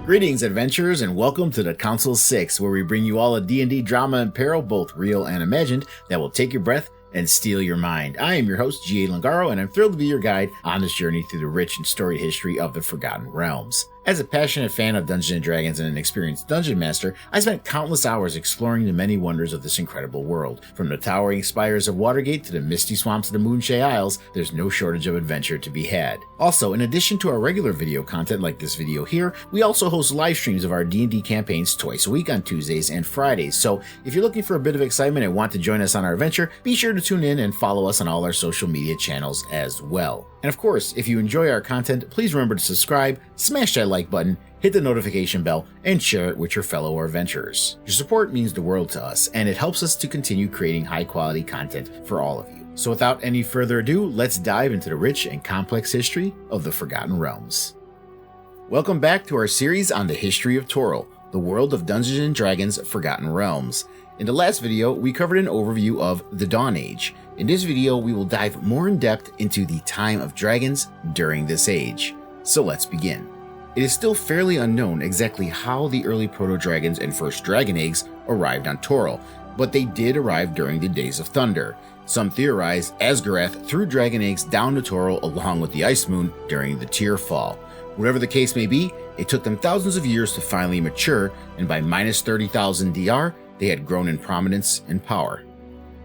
Greetings, adventurers, and welcome to the Council 6, where we bring you all a D&D drama and peril, both real and imagined, that will take your breath and steal your mind. I am your host, G.A. Langaro, and I'm thrilled to be your guide on this journey through the rich and storied history of the Forgotten Realms. As a passionate fan of Dungeons & Dragons and an experienced dungeon master, I spent countless hours exploring the many wonders of this incredible world. From the towering spires of Watergate to the misty swamps of the Moonshae Isles, there's no shortage of adventure to be had. Also, in addition to our regular video content like this video here, we also host live streams of our D&D campaigns twice a week on Tuesdays and Fridays, so if you're looking for a bit of excitement and want to join us on our adventure, be sure to tune in and follow us on all our social media channels as well. And of course, if you enjoy our content, please remember to subscribe, smash that like button, hit the notification bell, and share it with your fellow adventurers. Your support means the world to us, and it helps us to continue creating high-quality content for all of you. So without any further ado, let's dive into the rich and complex history of the Forgotten Realms. Welcome back to our series on the history of Toril, the world of Dungeons & Dragons Forgotten Realms. In the last video, we covered an overview of the Dawn Age. In this video, we will dive more in depth into the time of dragons during this age. So let's begin. It is still fairly unknown exactly how the early proto-dragons and first dragon eggs arrived on Toril, but they did arrive during the Days of Thunder. Some theorize Azgarath threw dragon eggs down to Toril along with the Ice Moon during the Tearfall. Whatever the case may be, it took them thousands of years to finally mature, and by minus 30,000 DR, they had grown in prominence and power.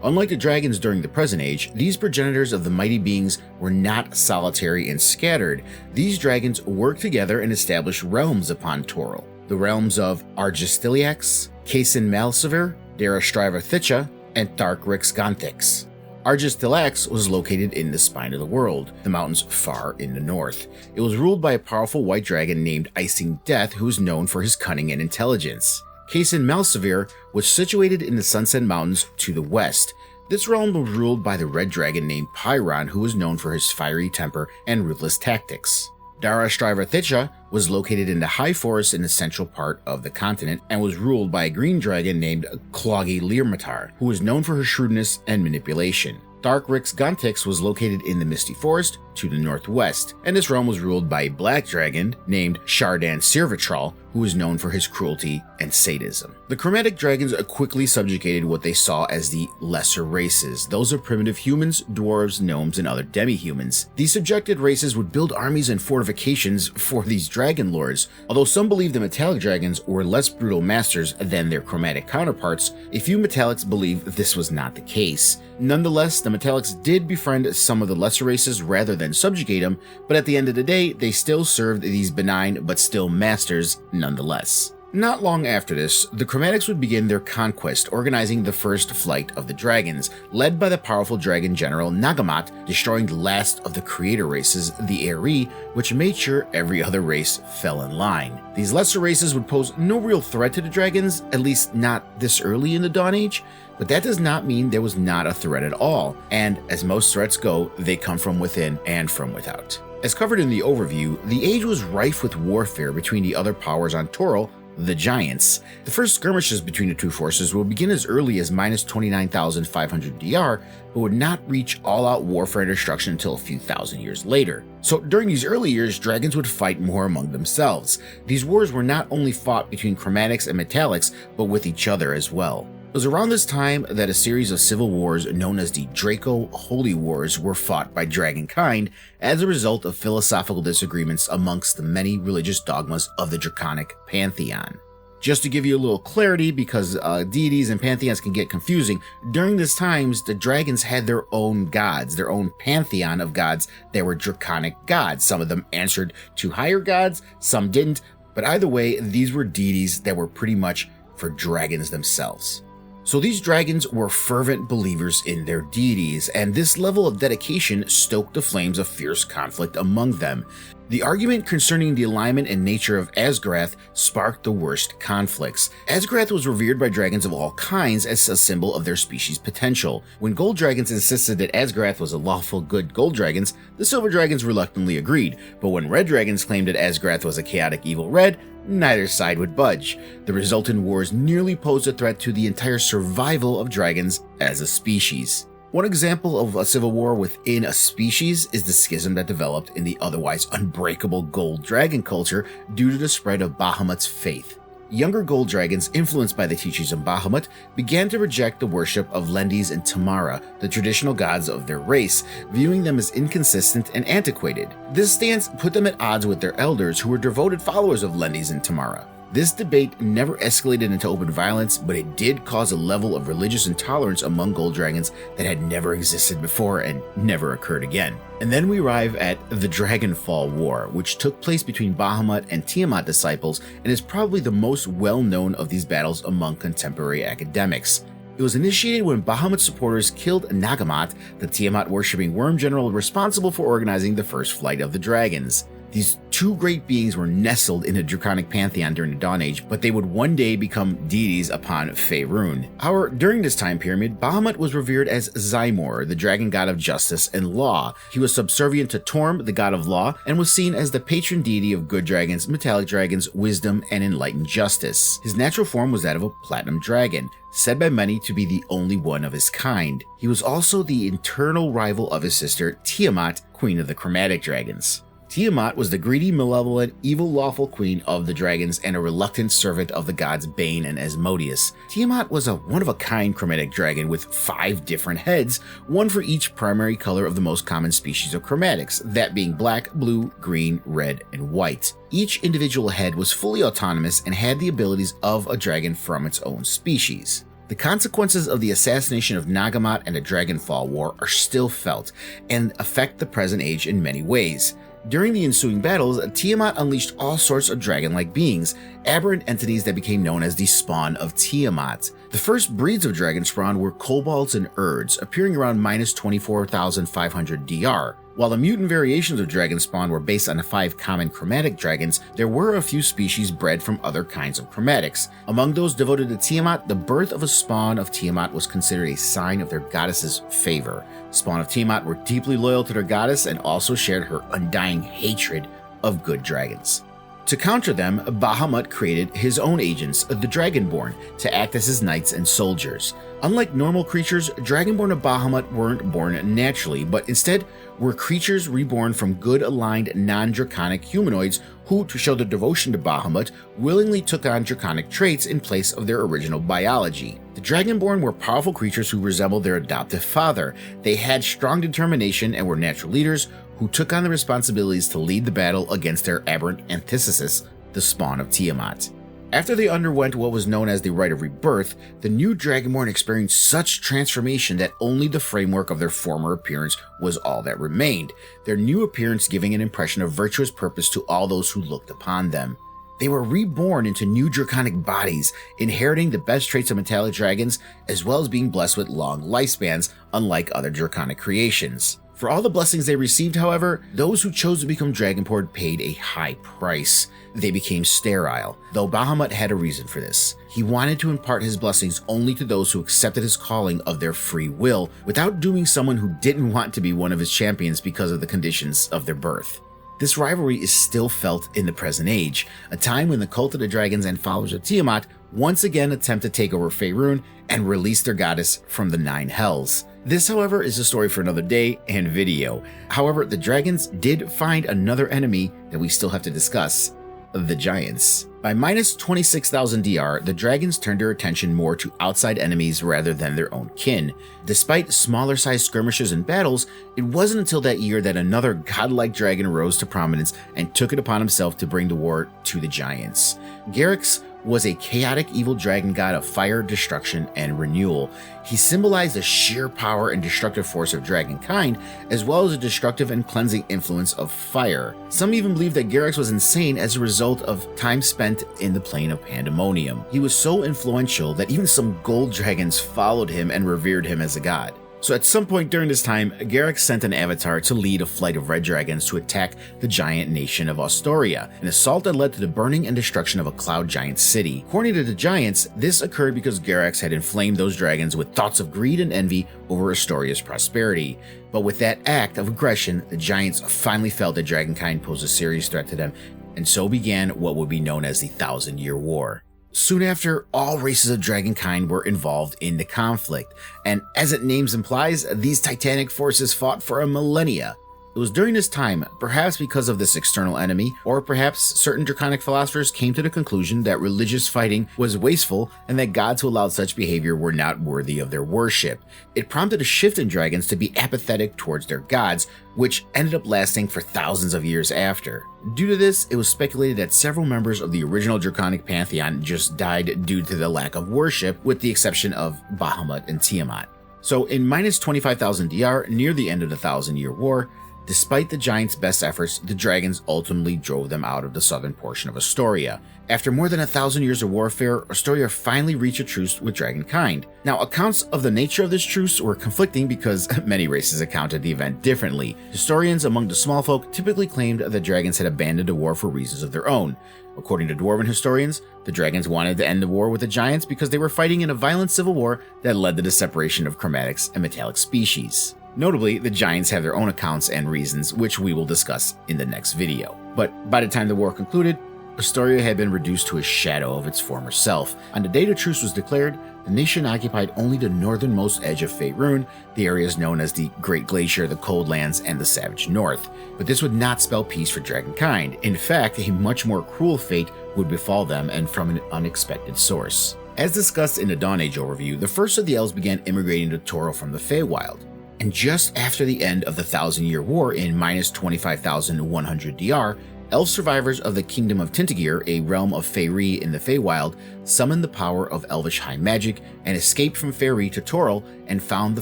Unlike the dragons during the present age, these progenitors of the mighty beings were not solitary and scattered. These dragons worked together and established realms upon Toril. The realms of Argistiliax, Casin Malsevere, Darastriva and Tharkrix Gonthix. Argistilax was located in the spine of the world, the mountains far in the north. It was ruled by a powerful white dragon named Icing Death, who was known for his cunning and intelligence. Casin Malsevere was situated in the Sunset Mountains to the west. This realm was ruled by the red dragon named Faerun, who was known for his fiery temper and ruthless tactics. Darastriva was located in the high forest in the central part of the continent and was ruled by a green dragon named Cloggy Learmatar, who was known for her shrewdness and manipulation. Tharkrix Gonthix was located in the Misty Forest to the northwest, and this realm was ruled by a black dragon named Shardan Sirvitral, who was known for his cruelty and sadism. The chromatic dragons quickly subjugated what they saw as the lesser races, those of primitive humans, dwarves, gnomes, and other demi-humans. These subjected races would build armies and fortifications for these dragon lords. Although some believe the metallic dragons were less brutal masters than their chromatic counterparts, a few metallics believe this was not the case. Nonetheless, the metallics did befriend some of the lesser races rather than subjugate them, but at the end of the day, they still served these benign but still masters nonetheless. Not long after this, the Chromatics would begin their conquest, organizing the first flight of the dragons, led by the powerful dragon general Nagamat, destroying the last of the creator races, the Aerie, which made sure every other race fell in line. These lesser races would pose no real threat to the dragons, at least not this early in the Dawn Age, but that does not mean there was not a threat at all, and as most threats go, they come from within and from without. As covered in the overview, the age was rife with warfare between the other powers on Toril, the Giants. The first skirmishes between the two forces will begin as early as minus 29,500 DR, but would not reach all-out warfare and destruction until a few thousand years later. So during these early years, dragons would fight more among themselves. These wars were not only fought between chromatics and metallics, but with each other as well. It was around this time that a series of civil wars known as the Draco Holy Wars were fought by dragonkind as a result of philosophical disagreements amongst the many religious dogmas of the Draconic pantheon. Just to give you a little clarity, because deities and pantheons can get confusing, during these times the dragons had their own gods, their own pantheon of gods that were Draconic gods. Some of them answered to higher gods, some didn't, but either way, these were deities that were pretty much for dragons themselves. So these dragons were fervent believers in their deities, and this level of dedication stoked the flames of fierce conflict among them. The argument concerning the alignment and nature of Azgarath sparked the worst conflicts. Azgarath was revered by dragons of all kinds as a symbol of their species' potential. When gold dragons insisted that Azgarath was a lawful good gold dragons, the silver dragons reluctantly agreed, but when red dragons claimed that Azgarath was a chaotic evil red, neither side would budge. The resultant wars nearly posed a threat to the entire survival of dragons as a species. One example of a civil war within a species is the schism that developed in the otherwise unbreakable gold dragon culture due to the spread of Bahamut's faith. Younger gold dragons, influenced by the teachings of Bahamut, began to reject the worship of DnD's and Tamara, the traditional gods of their race, viewing them as inconsistent and antiquated. This stance put them at odds with their elders, who were devoted followers of DnD's and Tamara. This debate never escalated into open violence, but it did cause a level of religious intolerance among gold dragons that had never existed before and never occurred again. And then we arrive at the Dragonfall War, which took place between Bahamut and Tiamat disciples and is probably the most well-known of these battles among contemporary academics. It was initiated when Bahamut supporters killed Nagamat, the Tiamat-worshipping worm general responsible for organizing the first flight of the dragons. These two great beings were nestled in the Draconic pantheon during the Dawn Age, but they would one day become deities upon Faerun. However, during this time period, Bahamut was revered as Zymor, the dragon god of justice and law. He was subservient to Torm, the god of law, and was seen as the patron deity of good dragons, metallic dragons, wisdom, and enlightened justice. His natural form was that of a platinum dragon, said by many to be the only one of his kind. He was also the eternal rival of his sister Tiamat, queen of the chromatic dragons. Tiamat was the greedy, malevolent, evil lawful queen of the dragons and a reluctant servant of the gods Bane and Asmodeus. Tiamat was a one-of-a-kind chromatic dragon with 5 different heads, one for each primary color of the most common species of chromatics, that being black, blue, green, red, and white. Each individual head was fully autonomous and had the abilities of a dragon from its own species. The consequences of the assassination of Nagamat and the Dragonfall War are still felt and affect the present age in many ways. During the ensuing battles, Tiamat unleashed all sorts of dragon-like beings, aberrant entities that became known as the spawn of Tiamat. The first breeds of dragon spawn were kobolds and urds, appearing around minus 24,500 DR. While the mutant variations of dragon spawn were based on the 5 common chromatic dragons, there were a few species bred from other kinds of chromatics. Among those devoted to Tiamat, the birth of a spawn of Tiamat was considered a sign of their goddess's favor. Spawn of Tiamat were deeply loyal to their goddess and also shared her undying hatred of good dragons. To counter them, Bahamut created his own agents, the Dragonborn, to act as his knights and soldiers. Unlike normal creatures, Dragonborn of Bahamut weren't born naturally, but instead were creatures reborn from good-aligned non-draconic humanoids who, to show their devotion to Bahamut, willingly took on draconic traits in place of their original biology. The Dragonborn were powerful creatures who resembled their adoptive father. They had strong determination and were natural leaders who took on the responsibilities to lead the battle against their aberrant antithesis, the spawn of Tiamat. After they underwent what was known as the Rite of Rebirth, the new Dragonborn experienced such transformation that only the framework of their former appearance was all that remained, their new appearance giving an impression of virtuous purpose to all those who looked upon them. They were reborn into new draconic bodies, inheriting the best traits of metallic dragons, as well as being blessed with long lifespans, unlike other draconic creations. For all the blessings they received, however, those who chose to become Dragonborn paid a high price. They became sterile, though Bahamut had a reason for this. He wanted to impart his blessings only to those who accepted his calling of their free will, without dooming someone who didn't want to be one of his champions because of the conditions of their birth. This rivalry is still felt in the present age, a time when the cult of the dragons and followers of Tiamat once again attempt to take over Faerun and release their goddess from the 9 hells. This, however, is a story for another day and video. However, the dragons did find another enemy that we still have to discuss: the giants. By minus 26,000 DR, the dragons turned their attention more to outside enemies rather than their own kin. Despite smaller sized skirmishes and battles, it wasn't until that year that another godlike dragon rose to prominence and took it upon himself to bring the war to the giants. Garrux was a chaotic evil dragon god of fire, destruction, and renewal. He symbolized the sheer power and destructive force of dragonkind, as well as the destructive and cleansing influence of fire. Some even believe that Garrux was insane as a result of time spent in the plane of pandemonium. He was so influential that even some gold dragons followed him and revered him as a god. So at some point during this time, Garrux sent an avatar to lead a flight of red dragons to attack the giant nation of Astoria, an assault that led to the burning and destruction of a cloud giant city. According to the giants, this occurred because Garrux had inflamed those dragons with thoughts of greed and envy over Astoria's prosperity. But with that act of aggression, the giants finally felt that dragonkind posed a serious threat to them, and so began what would be known as the 1,000-Year War. Soon after, all races of dragonkind were involved in the conflict, and as its name implies, these titanic forces fought for a millennia. It was during this time, perhaps because of this external enemy, or perhaps certain Draconic philosophers came to the conclusion that religious fighting was wasteful and that gods who allowed such behavior were not worthy of their worship. It prompted a shift in dragons to be apathetic towards their gods, which ended up lasting for thousands of years after. Due to this, it was speculated that several members of the original Draconic pantheon just died due to the lack of worship, with the exception of Bahamut and Tiamat. So in minus 25,000 DR, near the end of the Thousand Year War, despite the Giants' best efforts, the dragons ultimately drove them out of the southern portion of Astoria. After more than 1,000 years of warfare, Astoria finally reached a truce with dragonkind. Now, accounts of the nature of this truce were conflicting because many races accounted the event differently. Historians among the small folk typically claimed that dragons had abandoned the war for reasons of their own. According to dwarven historians, the dragons wanted to end the war with the giants because they were fighting in a violent civil war that led to the separation of chromatics and metallic species. Notably, the giants have their own accounts and reasons, which we will discuss in the next video. But by the time the war concluded, Astoria had been reduced to a shadow of its former self. On the day the truce was declared, the nation occupied only the northernmost edge of Faerun, the areas known as the Great Glacier, the Cold Lands, and the Savage North. But this would not spell peace for dragonkind. In fact, a much more cruel fate would befall them, and from an unexpected source. As discussed in the Dawn Age overview, the first of the elves began immigrating to Toril from the Feywild. And just after the end of the Thousand Year War in minus 25,100 DR, elf survivors of the Kingdom of Tintagir, a realm of Faerie in the Feywild, summoned the power of elvish high magic and escaped from Faerie to Toril and found the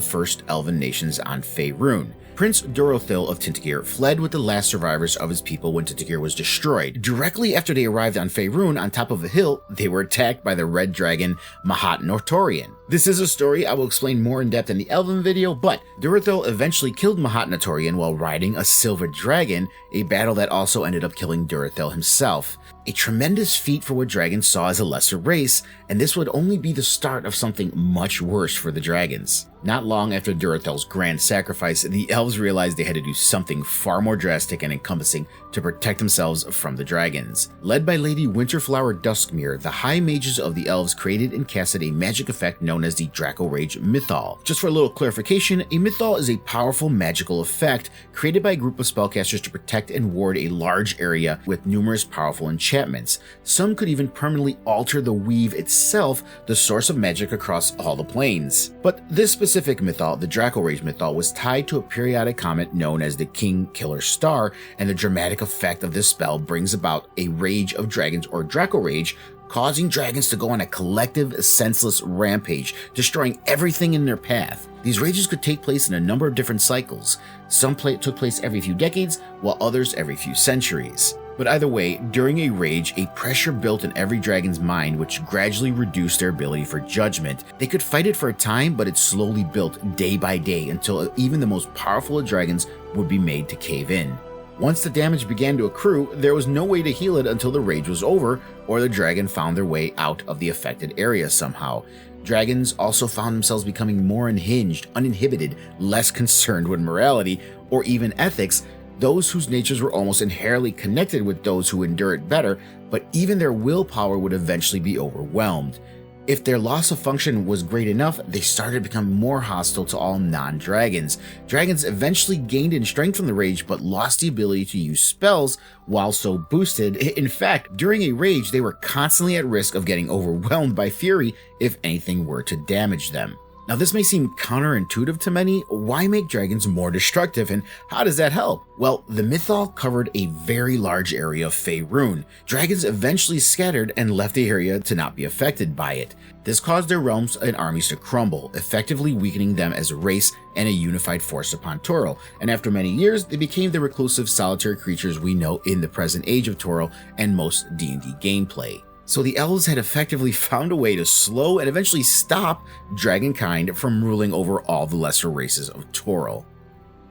first elven nations on Faerun. Prince Durothil of Tintagir fled with the last survivors of his people when Tintagir was destroyed. Directly after they arrived on Faerun on top of a hill, they were attacked by the red dragon Mahat Notorian. This is a story I will explain more in depth in the Elven video, but Durothil eventually killed Mahat Notorian while riding a silver dragon, a battle that also ended up killing Durothil himself. A tremendous feat for what dragons saw as a lesser race, and this would only be the start of something much worse for the dragons. Not long after Durothil's grand sacrifice, the elves realized they had to do something far more drastic and encompassing to protect themselves from the dragons. Led by Lady Winterflower Duskmere, the high mages of the elves created and casted a magic effect known as the Dracorage Mythal. Just for a little clarification, a Mythal is a powerful magical effect created by a group of spellcasters to protect and ward a large area with numerous powerful enchantments. Some could even permanently alter the weave itself, the source of magic across all the planes. But this specific Mythal, the Dracorage Mythal, was tied to a periodic comet known as the King Killer Star, and the dramatic effect of this spell brings about a rage of dragons, or Dracorage, causing dragons to go on a collective, senseless rampage, destroying everything in their path. These rages could take place in a number of different cycles. Some took place every few decades, while others every few centuries. But either way, during a rage, a pressure built in every dragon's mind which gradually reduced their ability for judgment. They could fight it for a time, but it slowly built day by day until even the most powerful of dragons would be made to cave in. Once the damage began to accrue, there was no way to heal it until the rage was over, or the dragon found their way out of the affected area somehow. Dragons also found themselves becoming more unhinged, uninhibited, less concerned with morality or even ethics, those whose natures were almost inherently connected with those who endure it better, but even their willpower would eventually be overwhelmed. If their loss of function was great enough, they started to become more hostile to all non-dragons. Dragons eventually gained in strength from the rage, but lost the ability to use spells while so boosted. In fact, during a rage, they were constantly at risk of getting overwhelmed by fury if anything were to damage them. Now, this may seem counterintuitive to many. Why make dragons more destructive, and how does that help? Well, the Mythal covered a very large area of Faerun. Dragons eventually scattered and left the area to not be affected by it. This caused their realms and armies to crumble, effectively weakening them as a race and a unified force upon Toril. And after many years, they became the reclusive, solitary creatures we know in the present age of Toril and most D&D gameplay. So the elves had effectively found a way to slow and eventually stop dragonkind from ruling over all the lesser races of Toril.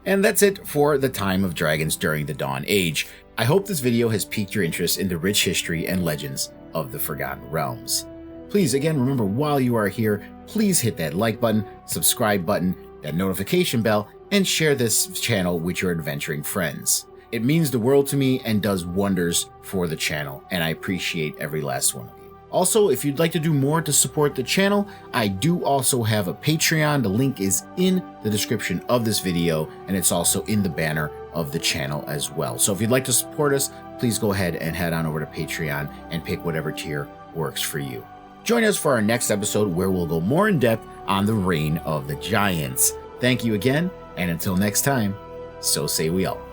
And that's it for the time of dragons during the Dawn Age. I hope this video has piqued your interest in the rich history and legends of the Forgotten Realms. Please, again, remember, while you are here, please hit that like button, subscribe button, that notification bell, and share this channel with your adventuring friends. It means the world to me and does wonders for the channel, and I appreciate every last one of you. Also, if you'd like to do more to support the channel, I do also have a Patreon. The link is in the description of this video, and it's also in the banner of the channel as well. So if you'd like to support us, please go ahead and head on over to Patreon and pick whatever tier works for you. Join us for our next episode where we'll go more in depth on the reign of the giants. Thank you again, and until next time, so say we all.